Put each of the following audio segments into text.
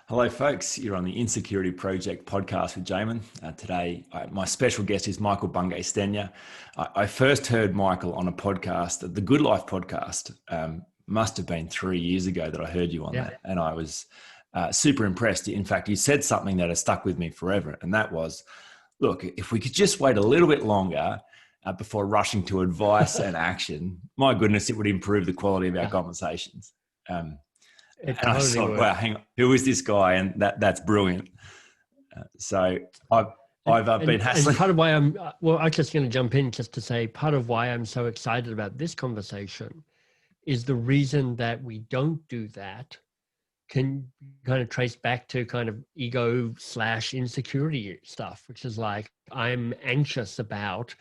Hello, folks. You're on the Insecurity Project podcast with Jamin. Today, my special guest is Michael Bungay Stanier. I first heard Michael on a podcast, the Good Life podcast. Must have been 3 years ago that I heard you on that. And I was super impressed. In fact, you said something that has stuck with me forever. And that was, look, if we could just wait a little bit longer before rushing to advice and action, my goodness, it would improve the quality of our conversations. It and I totally thought, would. wow, hang on, who is this guy? And that's brilliant. So I've been hassling. And part of why I'm just going to jump in just to say part of why I'm so excited about this conversation is the reason that we don't do that can kind of trace back to kind of ego/insecurity stuff, which is like, I'm anxious about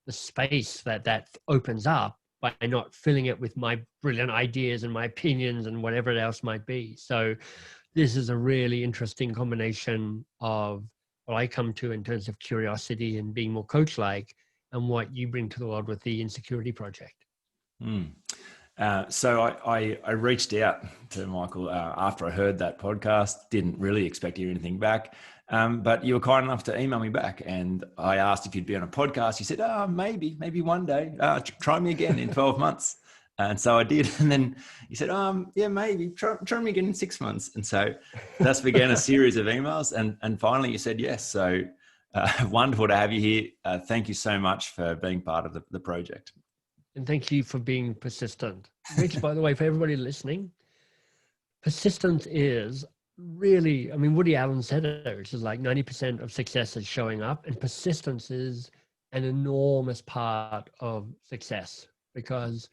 the space that opens up by not filling it with my brilliant ideas and my opinions and whatever else might be. So this is a really interesting combination of what I come to in terms of curiosity and being more coach-like, and what you bring to the world with the Insecurity Project. So I reached out to Michael after I heard that podcast, didn't really expect to hear anything back. But you were kind enough to email me back, and I asked if you'd be on a podcast. You said, maybe one day, try me again in 12 months. And so I did. And then you said, yeah, maybe try me again in 6 months. And so that's began a series of emails. And finally you said yes. So wonderful to have you here. Thank you so much for being part of the project. And thank you for being persistent. Which, by the way, for everybody listening, persistence is really, I mean, Woody Allen said it, which is like 90% of success is showing up, and persistence is an enormous part of success. Because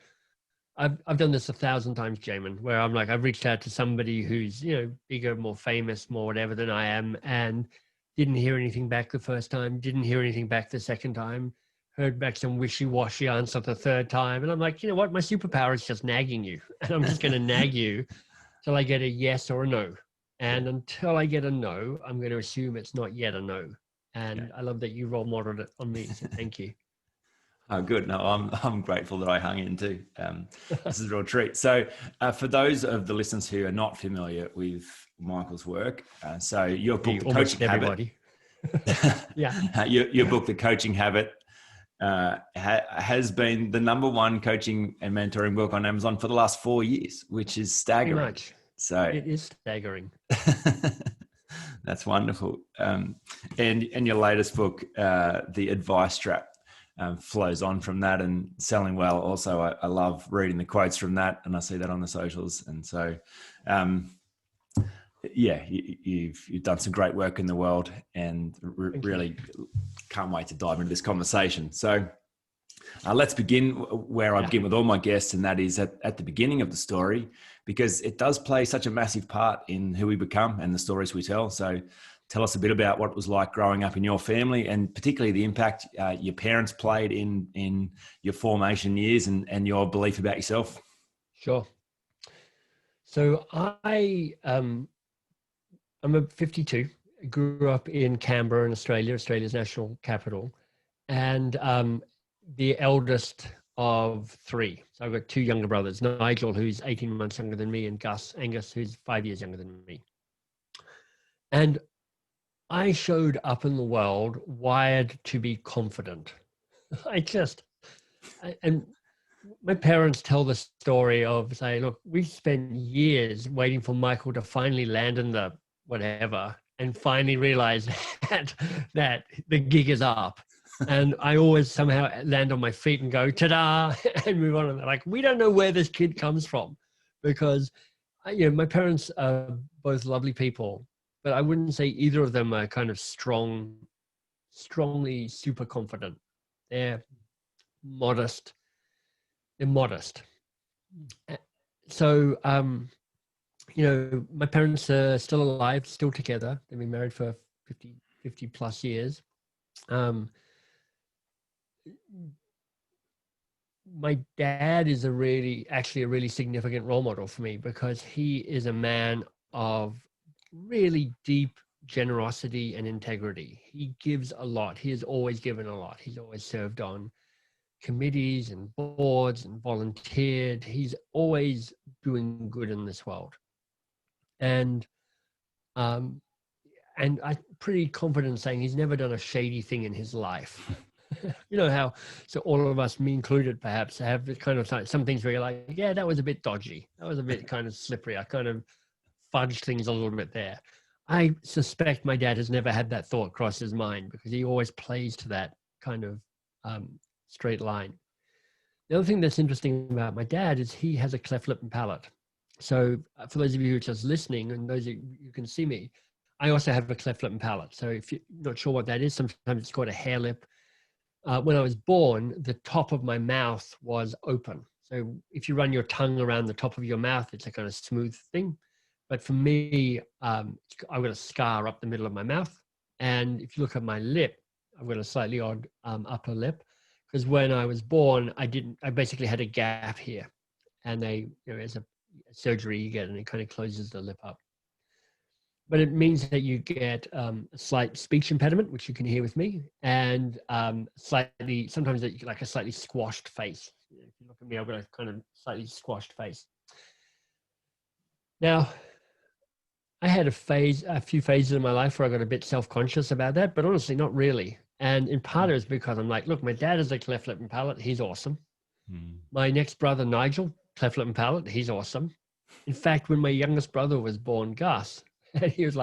I've done this 1,000 times, Jamin, where I'm like, I've reached out to somebody who's, bigger, more famous, more whatever than I am, and didn't hear anything back the first time, didn't hear anything back the second time, heard back some wishy-washy answer the third time. And I'm like, you know what? My superpower is just nagging you. And I'm just going to nag you till I get a yes or a no. And until I get a no, I'm going to assume it's not yet a no. And I love that you role modeled it on me. So thank you. Oh, good. No, I'm grateful that I hung in too. This is a real treat. So for those of the listeners who are not familiar with Michael's work, so your book, The Coaching Habit. Your book, The Coaching Habit, has been the #1 coaching and mentoring book on Amazon for the last 4 years, which is staggering. Pretty much. So it is staggering. That's wonderful. And your latest book, The Advice Trap, flows on from that and selling well. Also, I love reading the quotes from that, and I see that on the socials. And so, you've done some great work in the world, and really can't wait to dive into this conversation. So let's begin where I begin with all my guests, and that is at the beginning of the story, because it does play such a massive part in who we become and the stories we tell. So tell us a bit about what it was like growing up in your family, and particularly the impact your parents played in your formation years and your belief about yourself. Sure. So I'm a 52. I grew up in Canberra in Australia, Australia's national capital, and the eldest of 3. So I've got 2 younger brothers, Nigel, who's 18 months younger than me, and Angus, who's 5 years younger than me. And I showed up in the world wired to be confident. And my parents tell the story of, say, look, we spent years waiting for Michael to finally land in the whatever and finally realize that the gig is up. And I always somehow land on my feet and go, ta-da, and move on. And they're like, we don't know where this kid comes from, because my parents are both lovely people, but I wouldn't say either of them are kind of strongly super confident. They're modest. So, my parents are still alive, still together. They've been married for 50 plus years. My dad is actually a really significant role model for me, because he is a man of really deep generosity and integrity. He gives a lot. He has always given a lot. He's always served on committees and boards and volunteered. He's always doing good in this world. And Um, and I'm pretty confident saying he's never done a shady thing in his life. You know how, so all of us, me included, perhaps have the kind of some things where you're like, yeah, that was a bit dodgy. That was a bit kind of slippery. I kind of fudged things a little bit there. I suspect my dad has never had that thought cross his mind because he always plays to that kind of straight line. The other thing that's interesting about my dad is he has a cleft lip and palate. So for those of you who are just listening and those of you can see me, I also have a cleft lip and palate. So if you're not sure what that is, sometimes it's called a hair lip. When I was born, the top of my mouth was open. So if you run your tongue around the top of your mouth, it's a kind of smooth thing. But for me, I've got a scar up the middle of my mouth. And if you look at my lip, I've got a slightly odd upper lip. Because when I was born, I basically had a gap here. And as a surgery you get, and it kind of closes the lip up. But it means that you get a slight speech impediment, which you can hear with me, and sometimes like a slightly squashed face. If you look at me, I've got a kind of slightly squashed face. Now, I had a few phases in my life where I got a bit self-conscious about that, but honestly, not really. And in part it was because I'm like, look, my dad is a cleft lip and palate. He's awesome. My next brother, Nigel, cleft lip and palate. He's awesome. In fact, when my youngest brother was born, Gus, he was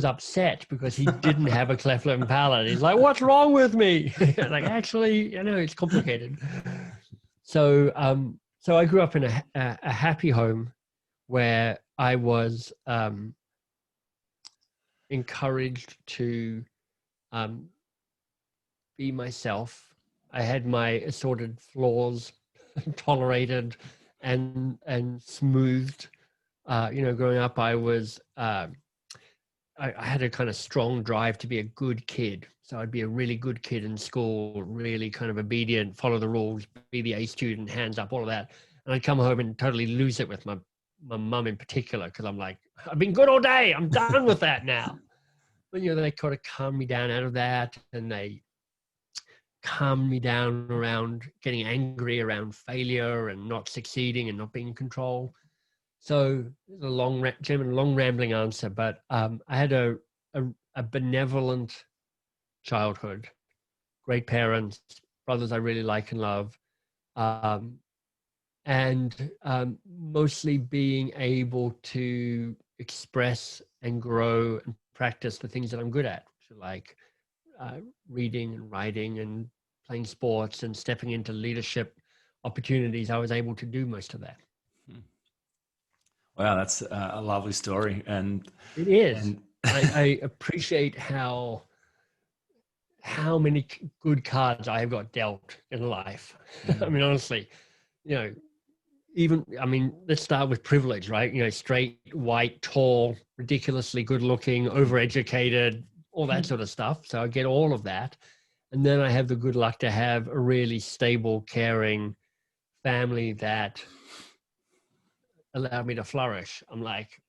upset because he didn't have a cleft lip and palate. He's like, what's wrong with me? Like, actually, it's complicated. So I grew up in a happy home where I was encouraged to be myself. I had my assorted flaws tolerated and smoothed. Growing up, I was I had a kind of strong drive to be a good kid. So I'd be a really good kid in school, really kind of obedient, follow the rules, be the A student, hands up, all of that. And I'd come home and totally lose it with my mum in particular, because I'm like, I've been good all day. I'm done with that now. But, they kind of calmed me down out of that, and they calmed me down around getting angry around failure and not succeeding and not being in control. So a long rambling answer, but I had a benevolent childhood, great parents, brothers I really like and love, and mostly being able to express and grow and practice the things that I'm good at, which are like reading and writing and playing sports and stepping into leadership opportunities. I was able to do most of that. Wow, that's a lovely story. And it is. I appreciate how many good cards I have got dealt in life. I mean, honestly, let's start with privilege, right? Straight, white, tall, ridiculously good looking, overeducated, all that sort of stuff. So I get all of that. And then I have the good luck to have a really stable, caring family that allowed me to flourish. I'm like,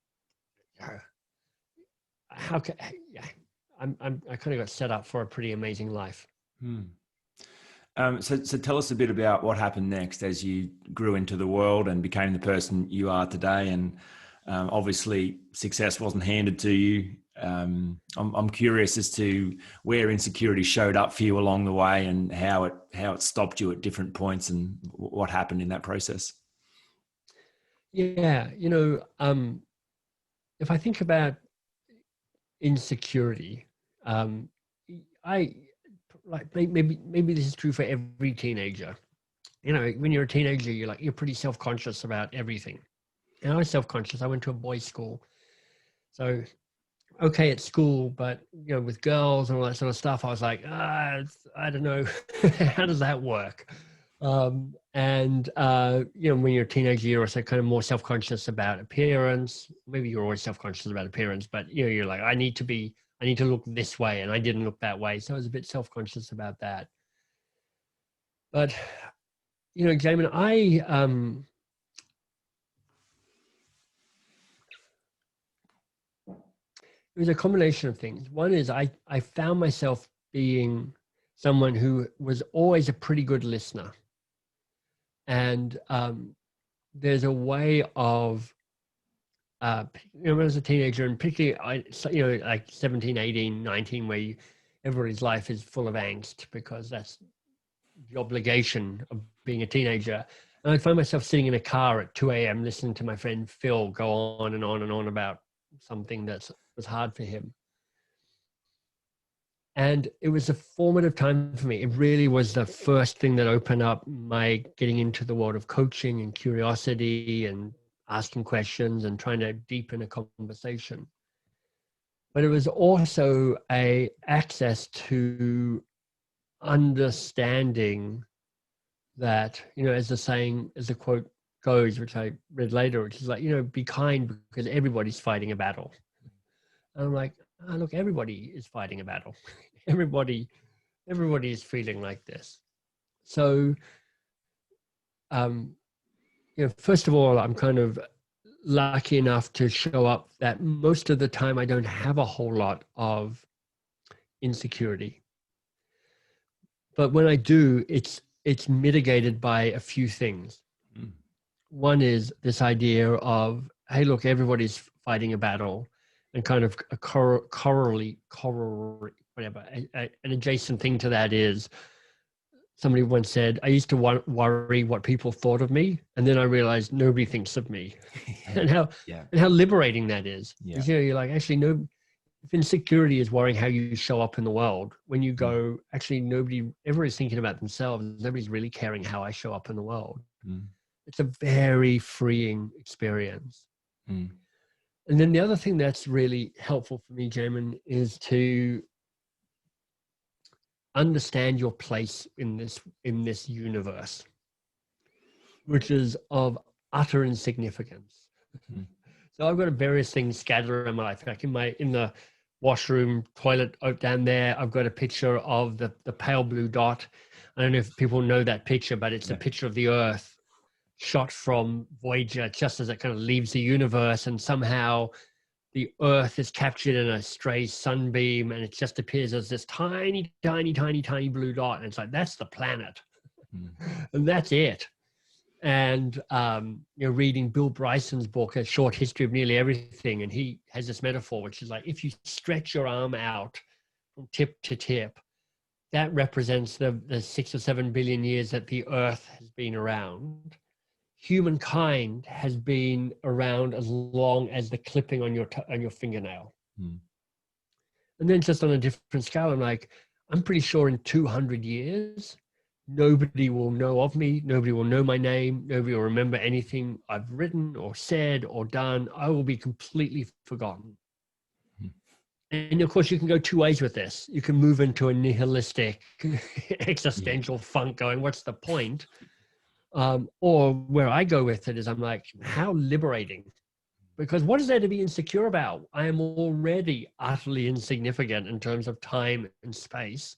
how can I kind of got set up for a pretty amazing life. So tell us a bit about what happened next as you grew into the world and became the person you are today. And obviously success wasn't handed to you. I'm curious as to where insecurity showed up for you along the way, and how it stopped you at different points, and what happened in that process. Yeah, if I think about insecurity, I like maybe this is true for every teenager. When you're a teenager, you're pretty self-conscious about everything. And I was self-conscious. I went to a boys' school, so okay at school, but with girls and all that sort of stuff, I was like, I don't know, how does that work? When you're a teenager, you're also kind of more self-conscious about appearance. Maybe you're always self-conscious about appearance, but you're like, I need to look this way, and I didn't look that way. So I was a bit self-conscious about that. But, Jamin, it was a combination of things. One is I found myself being someone who was always a pretty good listener. And there's a way of when I was a teenager, and particularly, like 17, 18, 19, where everybody's life is full of angst because that's the obligation of being a teenager. And I'd find myself sitting in a car at 2 a.m. listening to my friend Phil go on and on and on about something that was hard for him. And it was a formative time for me. It really was the first thing that opened up my getting into the world of coaching and curiosity and asking questions and trying to deepen a conversation. But it was also a access to understanding that, as the quote goes, which I read later, which is like, be kind because everybody's fighting a battle. And I'm like, look, everybody is fighting a battle. Everybody is feeling like this. So, first of all, I'm kind of lucky enough to show up that most of the time I don't have a whole lot of insecurity. But when I do, it's mitigated by a few things. Mm. One is this idea of, hey, look, everybody's fighting a battle, and kind of a corollary, whatever. An adjacent thing to that is, somebody once said, I used to worry what people thought of me, and then I realized nobody thinks of me. and how liberating that is. Yeah. You're like, actually, if insecurity is worrying how you show up in the world, when you go, actually, everybody's thinking about themselves. Nobody's really caring how I show up in the world. Mm. It's a very freeing experience. Mm. And then the other thing that's really helpful for me, Jamin, is to understand your place in this universe, which is of utter insignificance. Mm-hmm. So I've got various things scattered around my life. Like in the washroom toilet down there, I've got a picture of the pale blue dot. I don't know if people know that picture, but it's a picture of the Earth shot from Voyager just as it kind of leaves the universe, and somehow the Earth is captured in a stray sunbeam, and it just appears as this tiny, tiny, tiny, tiny blue dot. And it's like, that's the planet. Mm. And that's it. And, reading Bill Bryson's book, A Short History of Nearly Everything, and he has this metaphor, which is like, if you stretch your arm out from tip to tip, that represents the 6 or 7 billion years that the Earth has been around. Humankind has been around as long as the clipping on your fingernail. Hmm. And then just on a different scale, I'm pretty sure in 200 years, nobody will know of me. Nobody will know my name. Nobody will remember anything I've written or said or done. I will be completely forgotten. Hmm. And of course, you can go two ways with this. You can move into a nihilistic existential funk going, what's the point? Or where I go with it is, I'm like, how liberating. Because what is there to be insecure about? I am already utterly insignificant in terms of time and space.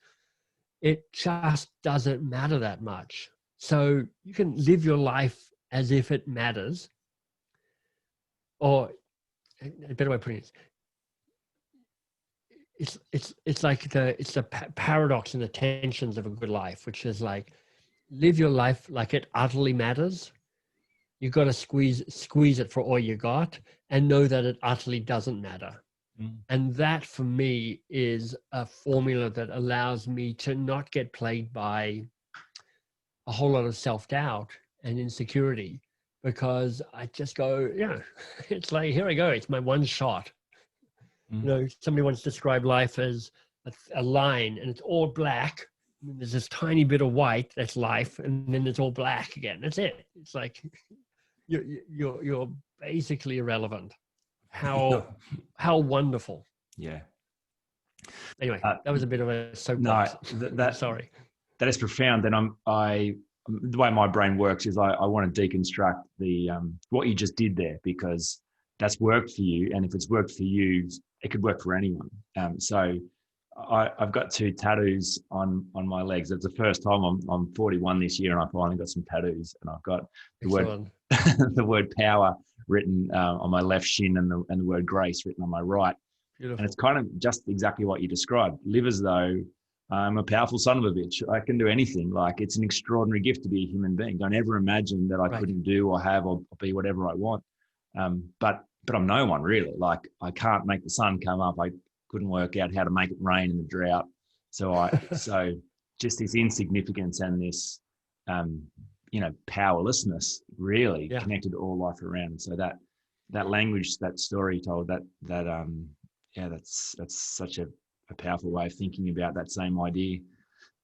It just doesn't matter that much. So you can live your life as if it matters. Or a better way of putting it, it's like the paradox and the tensions of a good life, which is like, live your life like it utterly matters. You've got to squeeze it for all you got, and know that it utterly doesn't matter. Mm. And that for me is a formula that allows me to not get plagued by a whole lot of self-doubt and insecurity, because I just go, it's like, here I go. It's my one shot. Mm. Somebody once described life as a line, and it's all black. There's this tiny bit of white, that's life, and then it's all black again. That's it. It's like you're basically irrelevant. How wonderful. Yeah. Anyway, that was a bit of a soapbox. No, sorry. That is profound. And the way my brain works is I want to deconstruct the what you just did there, because that's worked for you, and if it's worked for you, it could work for anyone. So I've got 2 tattoos on my legs. It's the first time. I'm 41 this year, and I finally got some tattoos. And I've got the word power written on my left shin, and the word grace written on my right. Beautiful. And it's kind of just exactly what you described. Live as though I'm a powerful son of a bitch. I can do anything. Like, it's an extraordinary gift to be a human being. Don't ever imagine that I couldn't do or have or be whatever I want. But but I'm no one really. Like I can't make the sun come up. I couldn't work out how to make it rain in the drought. So just this insignificance and this, powerlessness really connected all life around. So that language, that story told, that's such a powerful way of thinking about that same idea.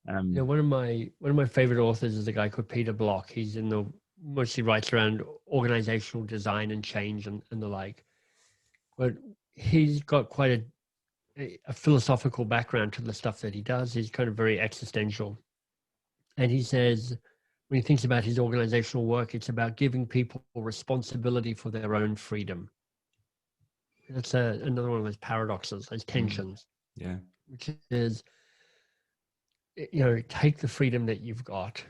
One of my favorite authors is a guy called Peter Block. He's mostly writes around organizational design and change and the like. But he's got quite a philosophical background to the stuff that he does. He's kind of very existential. And he says, when he thinks about his organizational work, it's about giving people responsibility for their own freedom. That's another one of those paradoxes, those tensions. Yeah. Which is, take the freedom that you've got,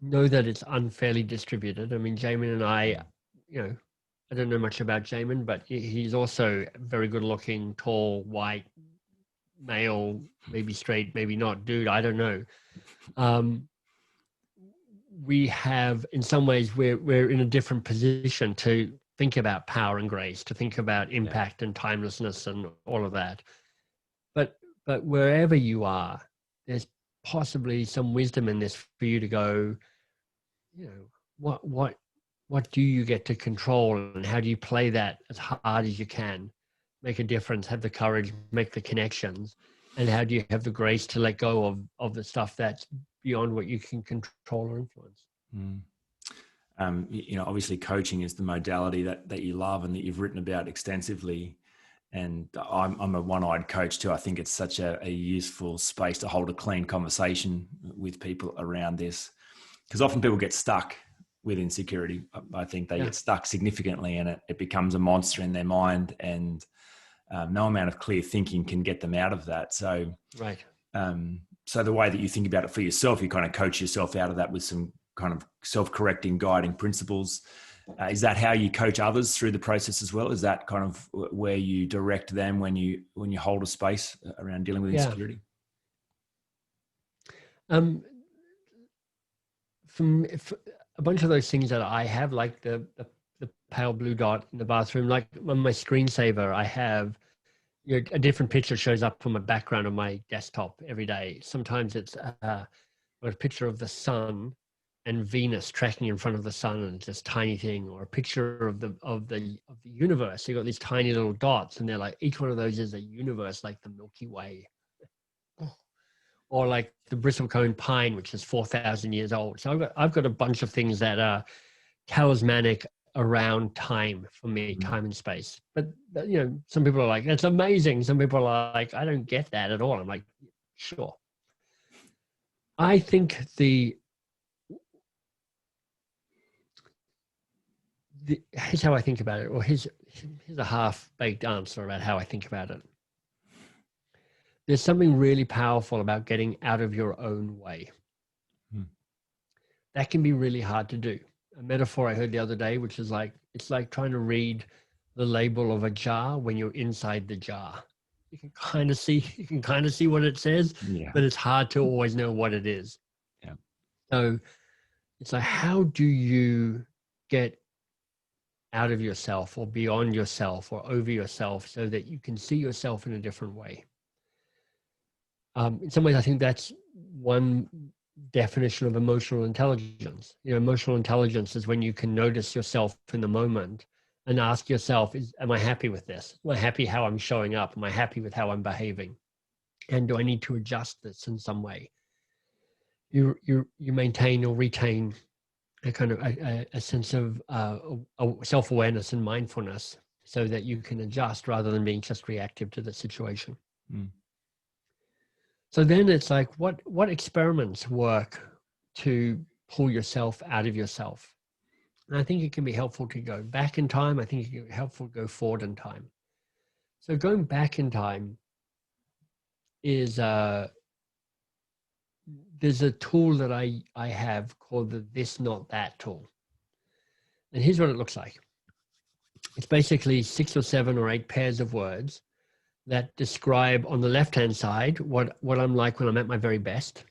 know that it's unfairly distributed. I mean, Jamin and I don't know much about Jamin, but he's also very good looking, tall, white, male, maybe straight, maybe not, dude, I don't know. We have, in some ways, we're in a different position to think about power and grace, to think about impact and timelessness and all of that. But wherever you are, there's possibly some wisdom in this for you to go, what do you get to control, and how do you play that as hard as you can, make a difference, have the courage, make the connections, and how do you have the grace to let go of the stuff that's beyond what you can control or influence? Obviously coaching is the modality that you love and that you've written about extensively. And I'm a one-eyed coach too. I think it's such a useful space to hold a clean conversation with people around this, because often people get stuck with insecurity. I think they get stuck significantly, and it becomes a monster in their mind, and no amount of clear thinking can get them out of that. So, right. So the way that you think about it for yourself, you kind of coach yourself out of that with some kind of self-correcting guiding principles. Is that how you coach others through the process as well? Is that kind of where you direct them when you hold a space around dealing with insecurity? From a bunch of those things that I have, like the pale blue dot in the bathroom, like on my screensaver, I have a different picture shows up on my background on my desktop every day. Sometimes it's a picture of the sun and Venus tracking in front of the sun, and it's this tiny thing, or a picture of the universe. So you got these tiny little dots, and they're like, each one of those is a universe, like the Milky Way, or like the bristlecone pine, which is 4,000 years old. So I've got a bunch of things that are talismanic around time for me, time and space. But some people are like, that's amazing. Some people are like, I don't get that at all. I'm like, sure. I think here's how I think about it, or here's a half-baked answer about how I think about it. There's something really powerful about getting out of your own way. That can be really hard to do. A metaphor I heard the other day, which is like, it's like trying to read the label of a jar when you're inside the jar. You can kind of see what it says, but it's hard to always know what it is. Yeah. So it's like, how do you get out of yourself, or beyond yourself, or over yourself, so that you can see yourself in a different way? In some ways, I think that's one definition of emotional intelligence. Emotional intelligence is when you can notice yourself in the moment and ask yourself, am I happy with this? Am I happy how I'm showing up? Am I happy with how I'm behaving? And do I need to adjust this in some way? You maintain or retain a kind of a sense of self-awareness and mindfulness, so that you can adjust rather than being just reactive to the situation. So then it's like, what experiments work to pull yourself out of yourself? And I think it can be helpful to go back in time. I think it can be helpful to go forward in time. So going back in time is there's a tool that I have called the this, not that tool. And here's what it looks like. It's basically 6 or 7 or 8 pairs of words that describe, on the left-hand side, what I'm like when I'm at my very best.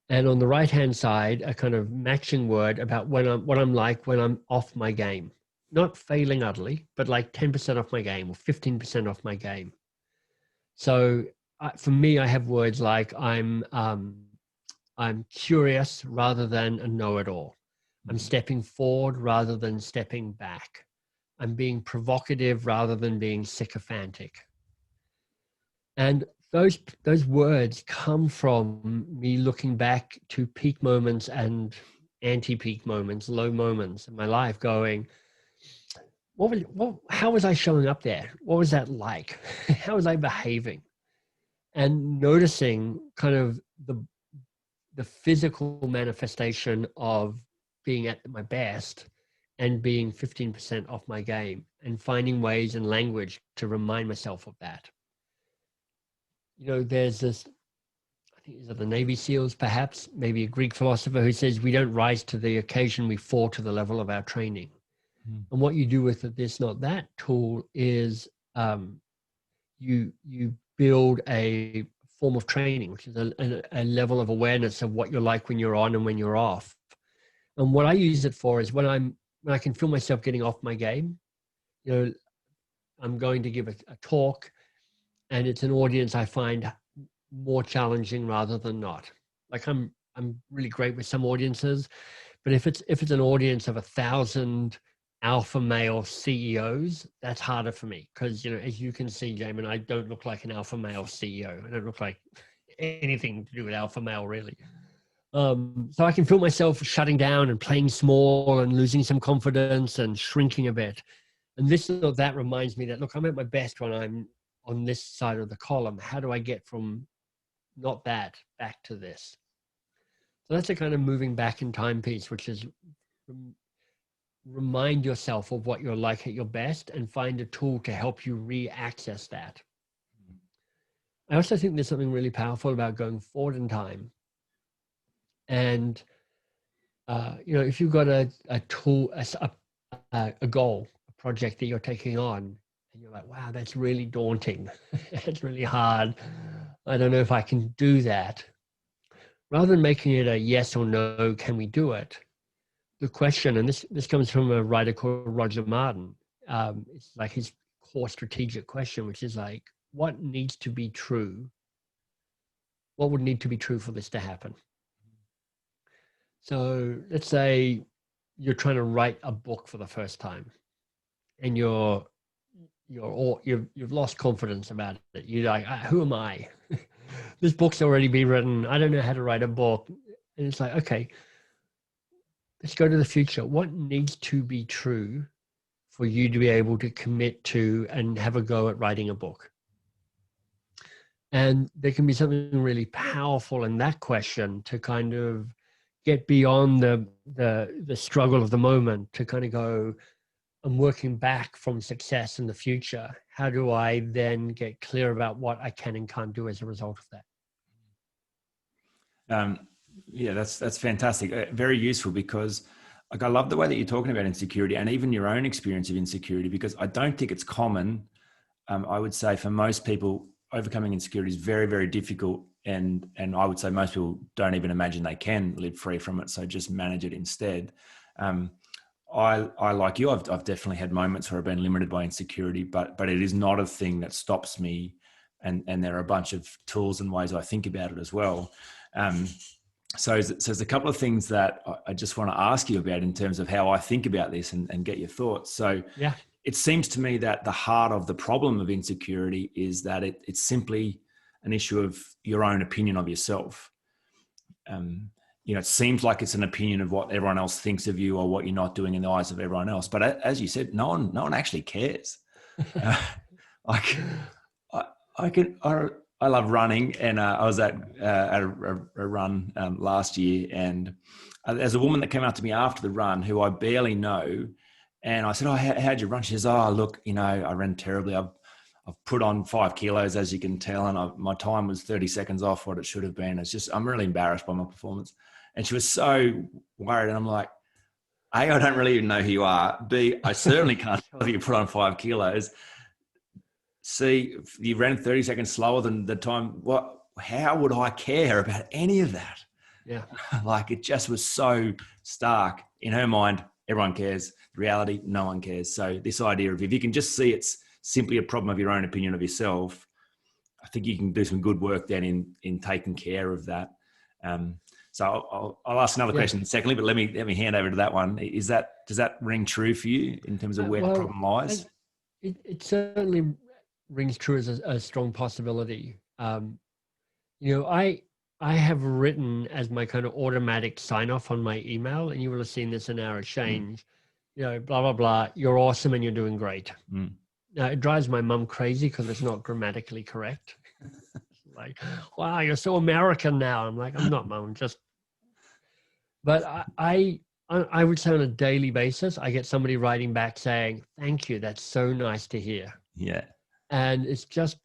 And on the right-hand side, a kind of matching word about what I'm like when I'm off my game, not failing utterly, but like 10% off my game or 15% off my game. So for me, I have words like I'm curious rather than a know-it-all. I'm stepping forward rather than stepping back. I'm being provocative rather than being sycophantic. And those words come from me looking back to peak moments and anti-peak moments, low moments in my life, going, how was I showing up there? What was that like? How was I behaving? And noticing kind of the physical manifestation of being at my best and being 15% off my game, and finding ways and language to remind myself of that. You know, there's this, I think these are the Navy SEALs, perhaps, maybe a Greek philosopher, who says we don't rise to the occasion, we fall to the level of our training. And what you do with the This Not That tool is you build a form of training, which is a level of awareness of what you're like when you're on and when you're off. And what I use it for is when I can feel myself getting off my game. You know, I'm going to give a talk, and it's an audience I find more challenging rather than not. Like I'm really great with some audiences, but if it's an audience of 1,000 alpha male CEOs, that's harder for me, because, you know, as you can see, Jamin, I don't look like an alpha male CEO. I don't look like anything to do with alpha male, really. So I can feel myself shutting down and playing small and losing some confidence and shrinking a bit. And This or That reminds me that, look, I'm at my best when I'm on this side of the column. How do I get from not that back to this? So that's a kind of moving back in time piece, which is remind yourself of what you're like at your best and find a tool to help you re-access that. I also think there's something really powerful about going forward in time. And, you know, if you've got a tool, a goal, a project that you're taking on, and you're like, wow, that's really daunting. It's really hard. I don't know if I can do that. Rather than making it a yes or no, can we do it? The question, and this comes from a writer called Roger Martin, it's like his core strategic question, which is like, what needs to be true? What would need to be true for this to happen? So let's say you're trying to write a book for the first time, and you've lost confidence about it. You're like, who am I? This book's already been written. I don't know how to write a book. And it's like, okay, let's go to the future. What needs to be true for you to be able to commit to and have a go at writing a book? And there can be something really powerful in that question to kind of get beyond the struggle of the moment, to kind of go, I'm working back from success in the future. How do I then get clear about what I can and can't do as a result of that? Yeah, that's fantastic. Very useful, because like, I love the way that you're talking about insecurity and even your own experience of insecurity, because I don't think it's common. I would say for most people, overcoming insecurity is very, very difficult. And I would say most people don't even imagine they can live free from it. So just manage it instead. I like you, I've definitely had moments where I've been limited by insecurity, but it is not a thing that stops me. And there are a bunch of tools and ways I think about it as well. So there's a couple of things that I just want to ask you about in terms of how I think about this and get your thoughts. So yeah, it seems to me that the heart of the problem of insecurity is that it's simply an issue of your own opinion of yourself. You know, it seems like it's an opinion of what everyone else thinks of you or what you're not doing in the eyes of everyone else. But as you said, no one actually cares. I love running, and I was at a run last year, and there's a woman that came up to me after the run who I barely know, and I said, "Oh, how'd you run?" She says, "Oh, look, you know, I ran terribly. I've put on 5 kilos, as you can tell, and my time was 30 seconds off what it should have been. It's just, I'm really embarrassed by my performance." And she was so worried, and I'm like, A, I don't really even know who you are. B, I certainly can't tell if you put on 5 kilos. C, you ran 30 seconds slower than the time. How would I care about any of that? Yeah. Like, it just was so stark. In her mind, everyone cares. Reality, no one cares. So this idea of if you can just see it's simply a problem of your own opinion of yourself, I think you can do some good work then in taking care of that. So I'll ask another question secondly, but let me hand over to that one. Does that ring true for you in terms of where the problem lies? It certainly rings true as a strong possibility. I have written as my kind of automatic sign off on my email, and you will have seen this in our exchange, blah, blah, blah. You're awesome and you're doing great. Now, it drives my mum crazy because it's not grammatically correct. Like, wow, you're so American now. I'm like, I'm not, Mum, but I would say on a daily basis, I get somebody writing back saying, thank you. That's so nice to hear. Yeah. And it's just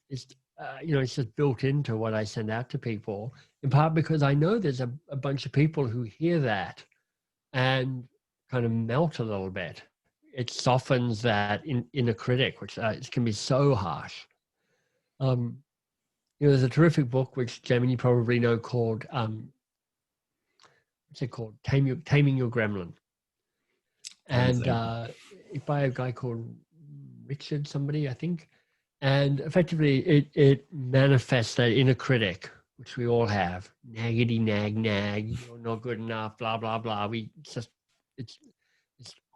built into what I send out to people, in part because I know there's a bunch of people who hear that and kind of melt a little bit. It softens that inner critic, which it can be so harsh. There's a terrific book, which, Jamie, you probably know, called, what's it called? Taming Your Gremlin. And by a guy called Richard somebody, I think. And effectively, it manifests that inner critic, which we all have. Naggity, nag, you're not good enough, blah, blah, blah. It's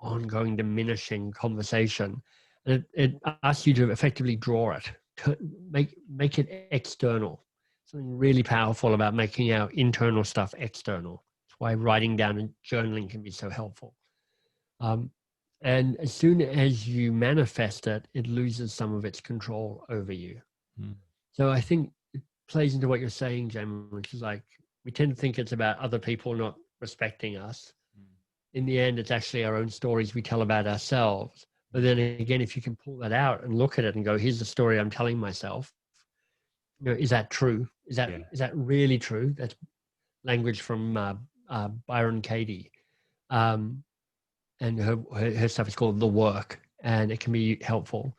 ongoing diminishing conversation. And it asks you to effectively draw it, to make it external. Something really powerful about making our internal stuff external. That's why writing down and journaling can be so helpful. And as soon as you manifest it, it loses some of its control over you. So I think it plays into what you're saying, Jamie, which is like, we tend to think it's about other people not respecting us. In the end, it's actually our own stories we tell about ourselves. But then again, if you can pull that out and look at it and go, here's the story I'm telling myself. Is that true? Is that really true? That's language from Byron Katie. And her stuff is called The Work, and it can be helpful.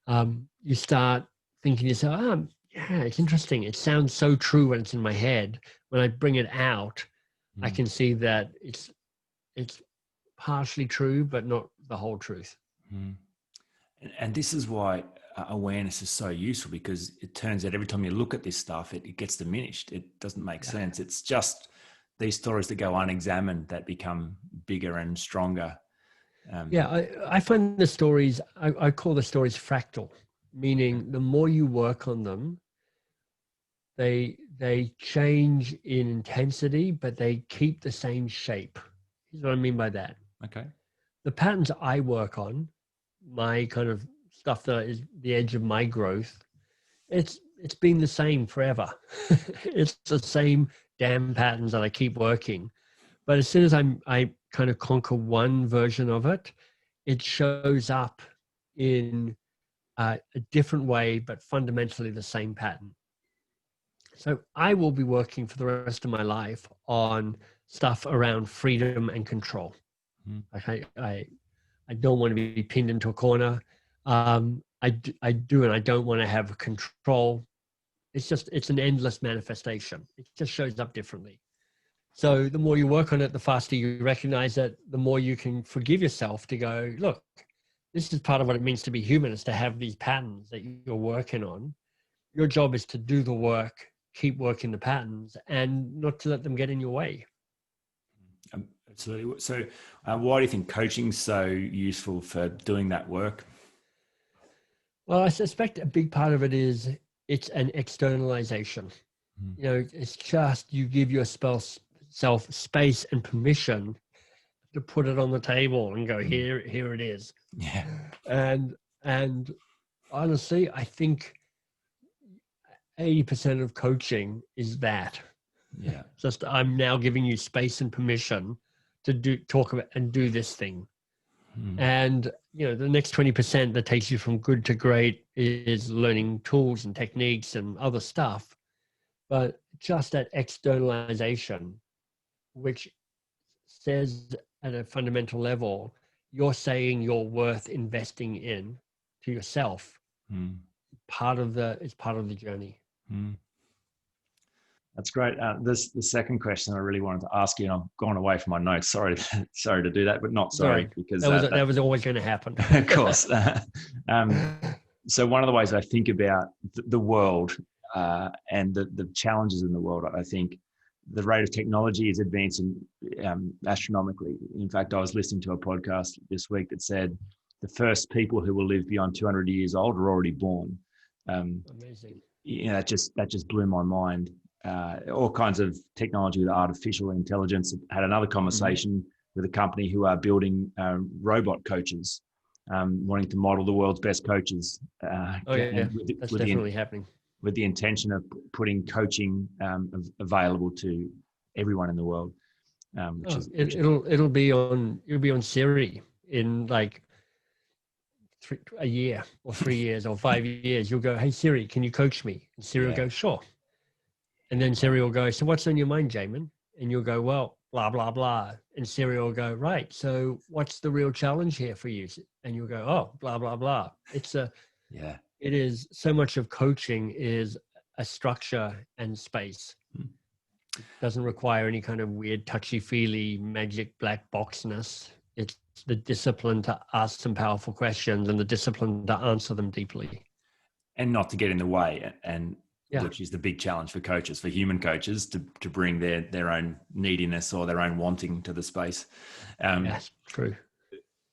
You start thinking to yourself, yeah, it's interesting. It sounds so true when it's in my head. When I bring it out, I can see that it's partially true, but not the whole truth. And this is why awareness is so useful, because it turns out every time you look at this stuff, it gets diminished. It doesn't make sense. It's just these stories that go unexamined that become bigger and stronger. I find the stories, I call the stories fractal, meaning the more you work on them, they change in intensity, but they keep the same shape. Here's what I mean by that. Okay. The patterns I work on, my kind of stuff that is the edge of my growth, it's been the same forever. It's the same damn patterns that I keep working. But as soon as I kind of conquer one version of it, it shows up in a different way, but fundamentally the same pattern. So I will be working for the rest of my life on stuff around freedom and control. Okay, I don't want to be pinned into a corner. I do, and I don't want to have control. It's an endless manifestation. It just shows up differently. So the more you work on it, the faster you recognize it, the more you can forgive yourself to go, look, this is part of what it means to be human, is to have these patterns that you're working on. Your job is to do the work, keep working the patterns, and not to let them get in your way. Absolutely. So why do you think coaching is so useful for doing that work? Well, I suspect a big part of it is it's an externalization. It's just you give yourself space and permission to put it on the table and go, here it is. Yeah. And honestly, I think 80% of coaching is that. Yeah. Just I'm now giving you space and permission to talk about and do this thing. And the next 20% that takes you from good to great is learning tools and techniques and other stuff. But just that externalization, which says at a fundamental level, you're saying you're worth investing in to yourself. It's part of the journey. That's great. The second question I really wanted to ask you, and I've gone away from my notes. Sorry, sorry to do that, but not sorry, Right. because That was always going to happen. of course. So one of the ways I think about the world and the challenges in the world, I think the rate of technology is advancing astronomically. In fact, I was listening to a podcast this week that said the first people who will live beyond 200 years old are already born. Amazing. That just blew my mind. All kinds of technology with artificial intelligence. Had another conversation with a company who are building robot coaches, wanting to model the world's best coaches. That's definitely happening. With the intention of putting coaching available to everyone in the world. It'll be on Siri in like a year or 3 years or 5 years. You'll go, "Hey Siri, can you coach me?" And Siri will go, "Sure." And then Siri will go, "So what's on your mind, Jamin?" And you'll go, "Well, blah, blah, blah." And Siri will go, "Right. So what's the real challenge here for you?" And you'll go, "Oh, blah, blah, blah." It is so much of coaching is a structure and space. It doesn't require any kind of weird touchy-feely magic black boxness. It's the discipline to ask some powerful questions and the discipline to answer them deeply. And not to get in the way, which is the big challenge for coaches, for human coaches, to bring their own neediness or their own wanting to the space. Yes, true.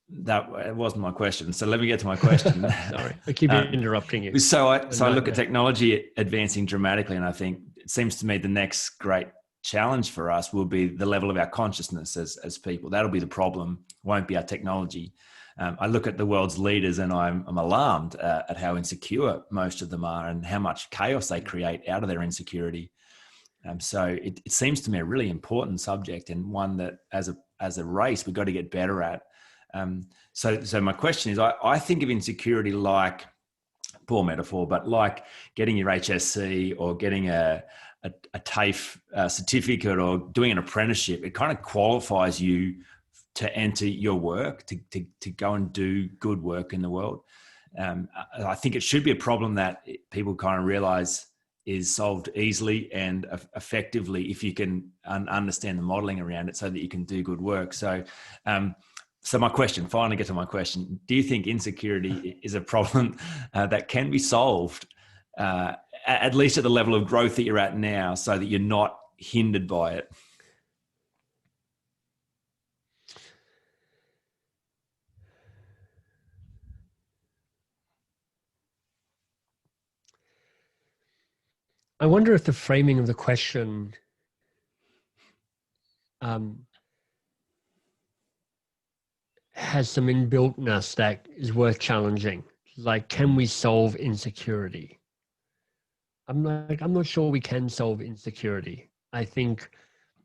That wasn't my question. So let me get to my question. Sorry, I keep interrupting you. So I look at technology advancing dramatically, and I think it seems to me the next great challenge for us will be the level of our consciousness as people. That'll be the problem. Won't be our technology. I look at the world's leaders and I'm alarmed at how insecure most of them are and how much chaos they create out of their insecurity. So it seems to me a really important subject, and one that as a race we've got to get better at. So my question is, I think of insecurity like, poor metaphor, but like getting your HSC or getting a TAFE certificate or doing an apprenticeship. It kind of qualifies you to enter your work, to go and do good work in the world. I think it should be a problem that people kind of realize is solved easily and effectively if you can understand the modeling around it so that you can do good work. So my question, finally get to my question. Do you think insecurity is a problem that can be solved, at least at the level of growth that you're at now, so that you're not hindered by it? I wonder if the framing of the question has some inbuiltness that is worth challenging. Like, can we solve insecurity? I'm not sure we can solve insecurity. I think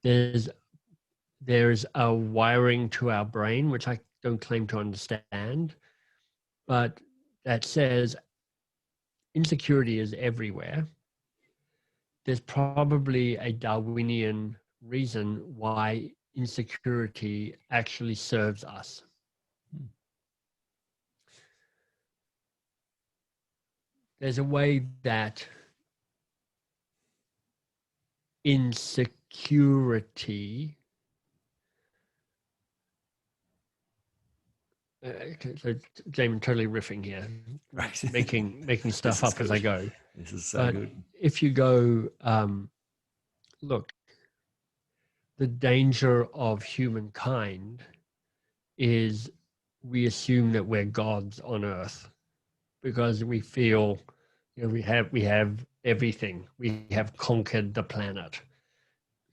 there's a wiring to our brain, which I don't claim to understand, but that says insecurity is everywhere. There's probably a Darwinian reason why insecurity actually serves us. There's a way that insecurity, so Jamin, totally riffing here, right? making stuff up as I go. This is so good. If you go, look, the danger of humankind is we assume that we're gods on earth because we feel, we have everything. We have conquered the planet.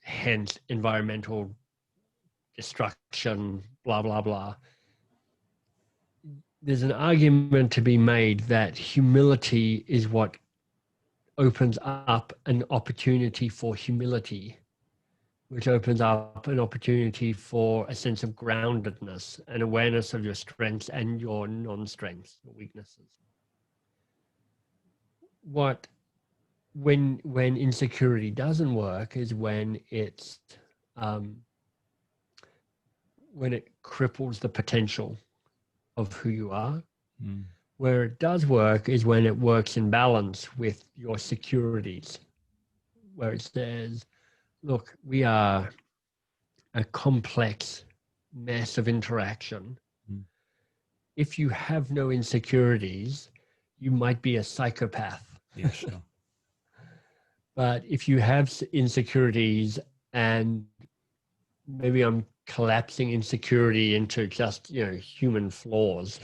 Hence environmental destruction, blah, blah, blah. There's an argument to be made that humility is what opens up an opportunity for humility, which opens up an opportunity for a sense of groundedness and awareness of your strengths and your non-strengths, your weaknesses. When insecurity doesn't work is when it cripples the potential of who you are. Where it does work is when it works in balance with your securities, where it says, look, we are a complex mess of interaction. Mm. If you have no insecurities, you might be a psychopath. Yeah, sure. But if you have insecurities, and maybe I'm collapsing insecurity into just, human flaws,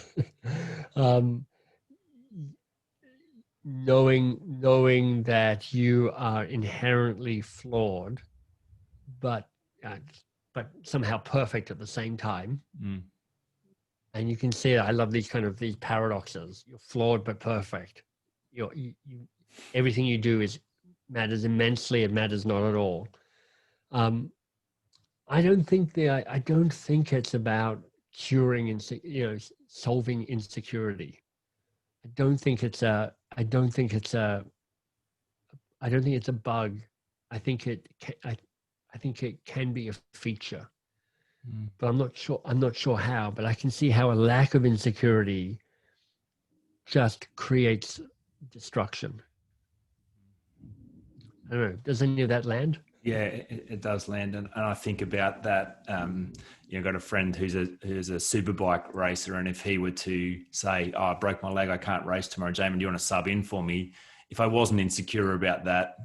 knowing that you are inherently flawed, but somehow perfect at the same time. Mm. And you can see it. I love these paradoxes. You're flawed but perfect. Everything you do matters immensely. It matters not at all. I don't think it's about curing solving insecurity. I don't think it's a bug. I think it can be a feature. But I'm not sure how, but I can see how a lack of insecurity just creates destruction. I don't know. Does any of that land? Yeah, it does land. And I think about that, I've got a friend who's a superbike racer. And if he were to say, I broke my leg, I can't race tomorrow, Jamin, do you want to sub in for me? If I wasn't insecure about that,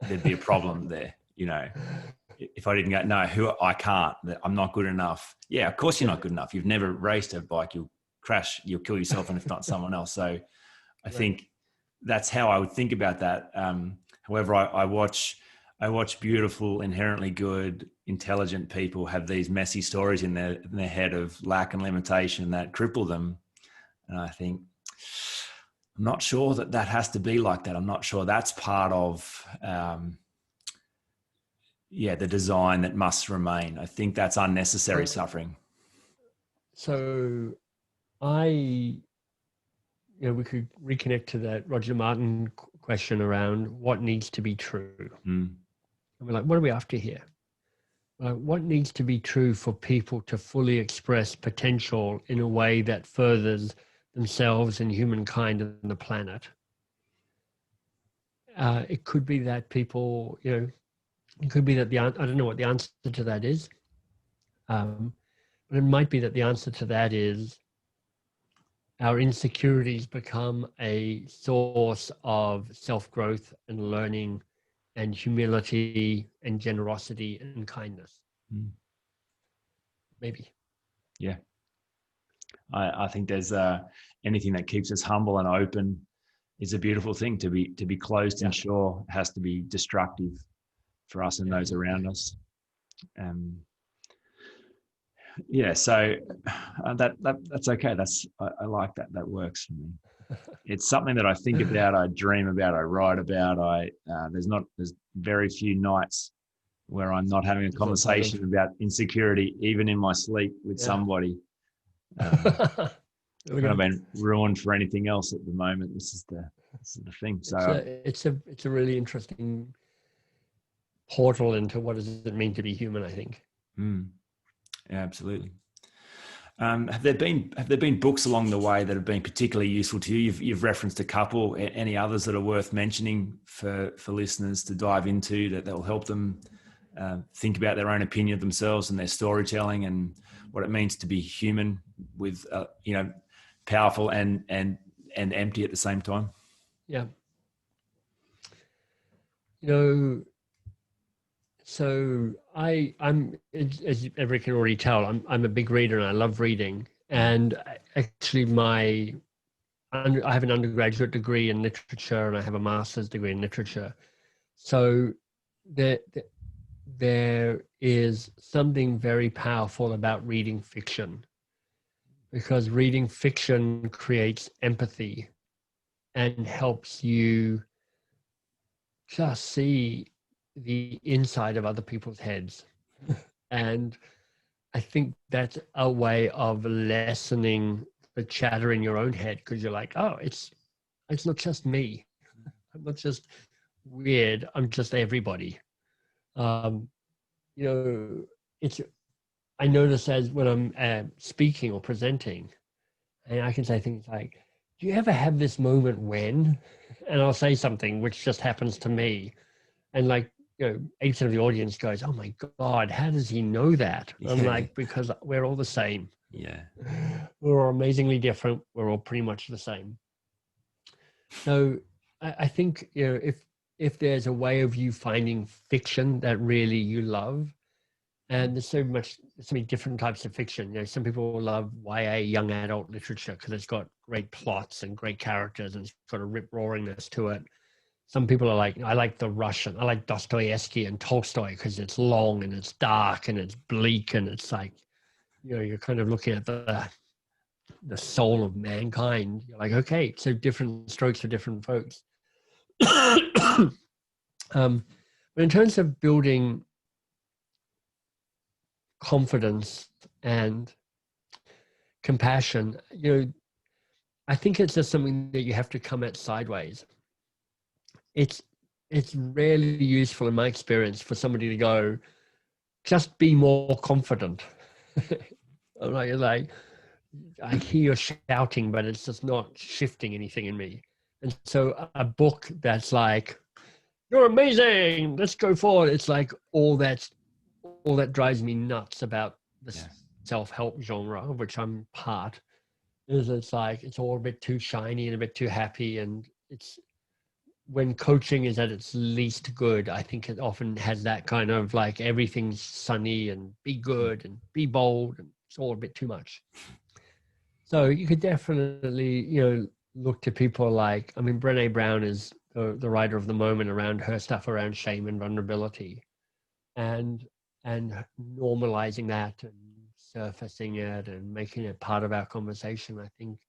there'd be a problem there, If I didn't go, no, I can't, I'm not good enough. Yeah, of course you're not good enough. You've never raced a bike. You'll crash, you'll kill yourself, and if not someone else. So I think that's how I would think about that. However, I watch beautiful, inherently good, intelligent people have these messy stories in their head of lack and limitation that cripple them. And I think, I'm not sure that has to be like that. I'm not sure that's part of, the design that must remain. I think that's unnecessary suffering. So we could reconnect to that Roger Martin question around what needs to be true. And we're like, what are we after here? What needs to be true for people to fully express potential in a way that furthers themselves and humankind and the planet? It could be that people, it could be that I don't know what the answer to that is. But it might be that the answer to that is our insecurities become a source of self-growth and learning and humility and generosity and kindness. Maybe. Yeah. I think there's anything that keeps us humble and open is a beautiful thing. To be closed and sure has to be destructive for us and those around us. So that's okay. I like that. That works for me. It's something that I think about, I dream about, I write about. There's very few nights where I'm not having a conversation about insecurity, even in my sleep with somebody. I've been ruined for anything else at the moment. This is the thing. So it's a really interesting portal into what does it mean to be human, I think. Yeah, absolutely. Have there been books along the way that have been particularly useful to you? You've referenced a couple. Any others that are worth mentioning for listeners to dive into that will help them think about their own opinion of themselves and their storytelling and what it means to be human with powerful and empty at the same time? Yeah. So I'm, as everyone can already tell, I'm a big reader and I love reading. And actually I have an undergraduate degree in literature and I have a master's degree in literature. So there is something very powerful about reading fiction, because reading fiction creates empathy and helps you just see the inside of other people's heads. And I think that's a way of lessening the chatter in your own head, because you're like, oh, it's not just me. I'm not just weird. I'm just everybody. I notice as when I'm speaking or presenting, and I can say things like, do you ever have this moment when, and I'll say something which just happens to me. And like, 80% of the audience goes, "Oh my God, how does he know that?" I'm like, because we're all the same. Yeah. We're all amazingly different. We're all pretty much the same. So I think, if there's a way of you finding fiction that really you love, and there's so many different types of fiction. Some people love YA, young adult literature, because it's got great plots and great characters and it's got a rip-roaringness to it. Some people are like, I like the Russian. I like Dostoevsky and Tolstoy because it's long and it's dark and it's bleak and it's like, you're kind of looking at the soul of mankind. You're like, okay, so different strokes for different folks. But in terms of building confidence and compassion, I think it's just something that you have to come at sideways. It's rarely useful in my experience for somebody to go, just be more confident. I'm like, I hear you shouting, but it's just not shifting anything in me. And so a book that's like, "You're amazing, let's go forward," it's like all that drives me nuts about the self-help genre, of which I'm part, is it's like it's all a bit too shiny and a bit too happy. And it's when coaching is at its least good, I think it often has that kind of like everything's sunny and be good and be bold, and it's all a bit too much. So you could definitely, look to people like, Brené Brown is the writer of the moment around her stuff around shame and vulnerability, and normalizing that and surfacing it and making it part of our conversation. I think,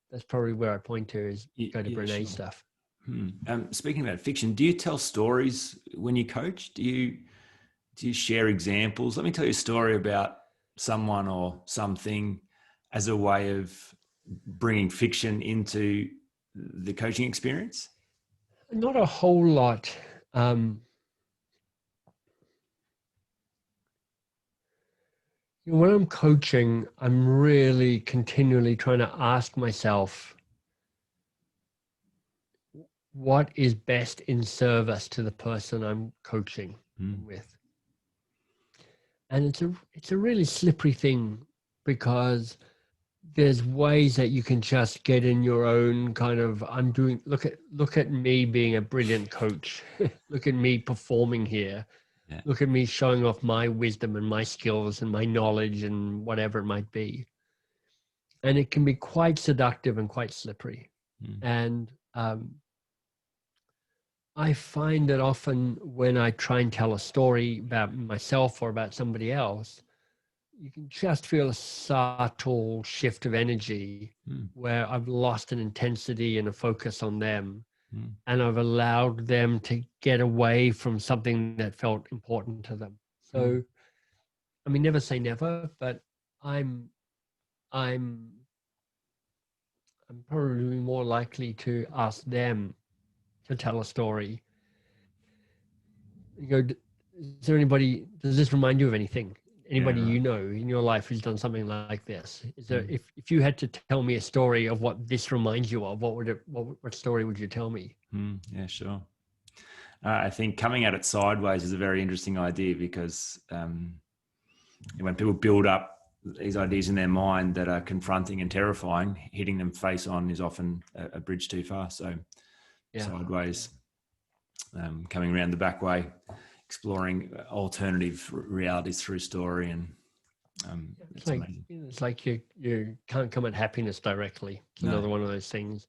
that's probably where I point to, is go to Brené's stuff. Speaking about fiction, do you tell stories when you coach? Do you share examples? Let me tell you a story about someone or something as a way of bringing fiction into the coaching experience. Not a whole lot. When I'm coaching, I'm really continually trying to ask myself, what is best in service to the person I'm coaching with? And it's a really slippery thing, because there's ways that you can just get in your own kind of, look at me being a brilliant coach. Look at me performing here. Yeah. Look at me showing off my wisdom and my skills and my knowledge and whatever it might be. And it can be quite seductive and quite slippery. And I find that often when I try and tell a story about myself or about somebody else, you can just feel a subtle shift of energy where I've lost an intensity and a focus on them. And I've allowed them to get away from something that felt important to them. So, never say never, but I'm probably more likely to ask them to tell a story. Does this remind you of anything? Anybody you know in your life who's done something like this? Is there, if you had to tell me a story of what this reminds you of, what story would you tell me? Yeah, sure. I think coming at it sideways is a very interesting idea, because when people build up these ideas in their mind that are confronting and terrifying, hitting them face on is often a bridge too far. So sideways, coming around the back way, exploring alternative realities through story. And it's like you can't come at happiness directly. It's another one of those things.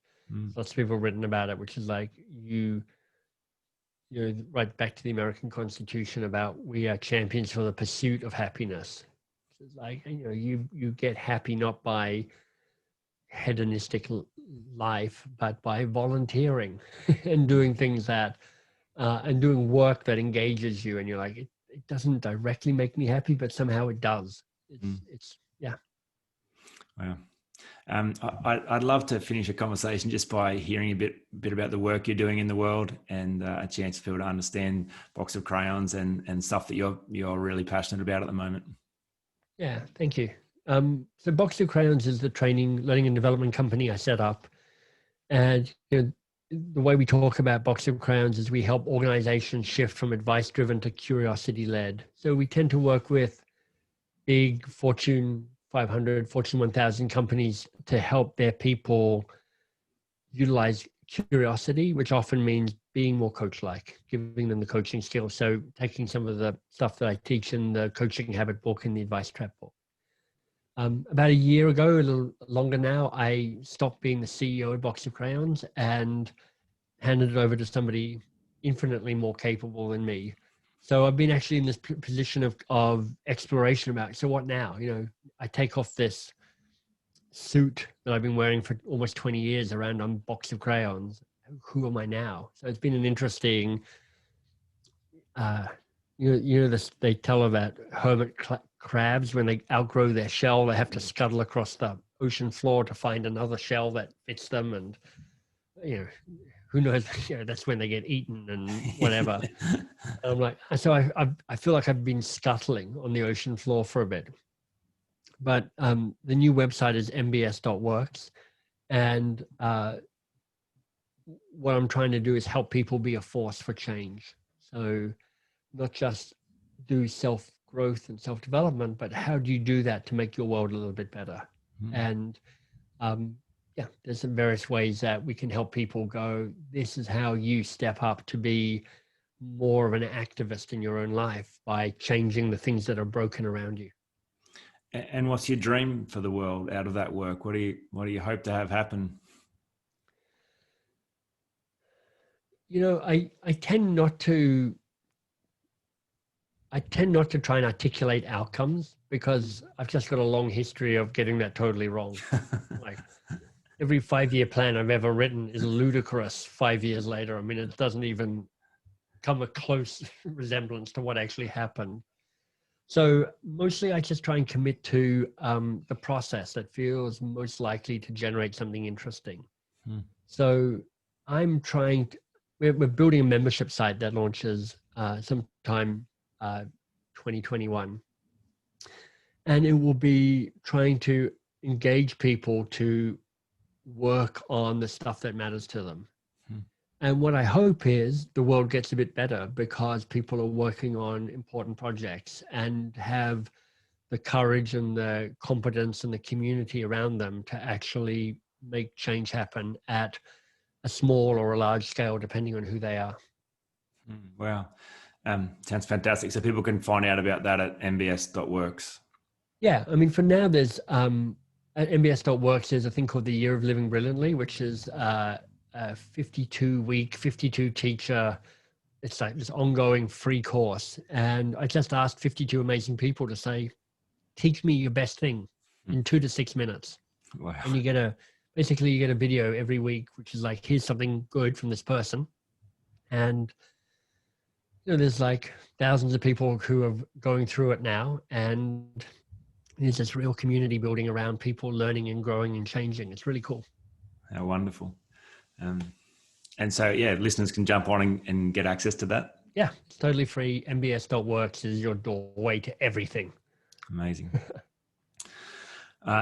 Lots of people have written about it, which is like you're right back to the American Constitution about we are champions for the pursuit of happiness. It's like, you get happy not by hedonistic life, but by volunteering and doing things that and doing work that engages you. And you're like, it doesn't directly make me happy, but somehow it does. It's Wow. I'd love to finish a conversation just by hearing a bit about the work you're doing in the world, and a chance for people to understand Box of Crayons and stuff that you're really passionate about at the moment. Yeah, thank you. So Box of Crayons is the training, learning and development company I set up. And the way we talk about Box of Crowns is we help organizations shift from advice driven to curiosity led. So we tend to work with big Fortune 500, Fortune 1000 companies to help their people utilize curiosity, which often means being more coach-like, giving them the coaching skills. So taking some of the stuff that I teach in the Coaching Habit book and the Advice Trap book. About a year ago, a little longer now, I stopped being the CEO of Box of Crayons and handed it over to somebody infinitely more capable than me. So I've been actually in this position of exploration about, so what now? You know, I take off this suit that I've been wearing for almost 20 years around on Box of Crayons. Who am I now? So it's been an interesting, this, they tell about hermit crabs when they outgrow their shell, they have to scuttle across the ocean floor to find another shell that fits them. And, who knows, that's when they get eaten and whatever. I'm like, so I feel like I've been scuttling on the ocean floor for a bit. But the new website is mbs.works. And what I'm trying to do is help people be a force for change. So not just do self-growth and self-development, but how do you do that to make your world a little bit better? And there's some various ways that we can help people go, this is how you step up to be more of an activist in your own life by changing the things that are broken around you. And what's your dream for the world out of that work? What do you hope to have happen? I tend not to try and articulate outcomes because I've just got a long history of getting that totally wrong. Like every 5-year plan I've ever written is ludicrous 5 years later. I mean, it doesn't even come a close resemblance to what actually happened. So mostly I just try and commit to the process that feels most likely to generate something interesting. So I'm trying to, we're building a membership site that launches sometime 2021. And it will be trying to engage people to work on the stuff that matters to them. And what I hope is the world gets a bit better because people are working on important projects and have the courage and the competence and the community around them to actually make change happen at a small or a large scale, depending on who they are. Wow. Sounds fantastic. So people can find out about that at mbs.works. Yeah. I mean, for now, there's at mbs.works, there's a thing called the Year of Living Brilliantly, which is a 52-week, 52-teacher. It's like this ongoing free course. And I just asked 52 amazing people to say, teach me your best thing in 2 to 6 minutes. Wow. And you get a video every week, which is like, here's something good from this person. And there's like thousands of people who are going through it now. And there's this real community building around people learning and growing and changing. It's really cool. How wonderful. And so, listeners can jump on and get access to that. Yeah, it's totally free. mbs.works is your doorway to everything. Amazing.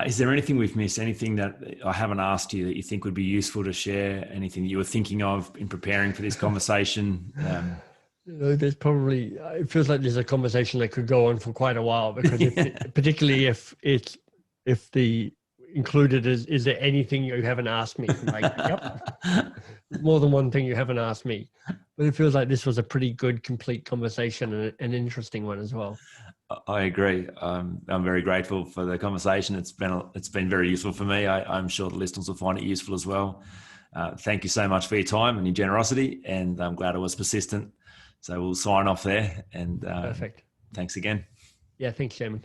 Is there anything we've missed? Anything that I haven't asked you that you think would be useful to share? Anything that you were thinking of in preparing for this conversation? There's probably, it feels like there's a conversation that could go on for quite a while because particularly if the included is there anything you haven't asked me? I'm like, yep, more than one thing you haven't asked me. But it feels like this was a pretty good, complete conversation and an interesting one as well. I agree. I'm very grateful for the conversation. It's been very useful for me. I'm sure the listeners will find it useful as well. Thank you so much for your time and your generosity, and I'm glad I was persistent. So we'll sign off there. And Perfect. Thanks again. Yeah, thanks, Sherman.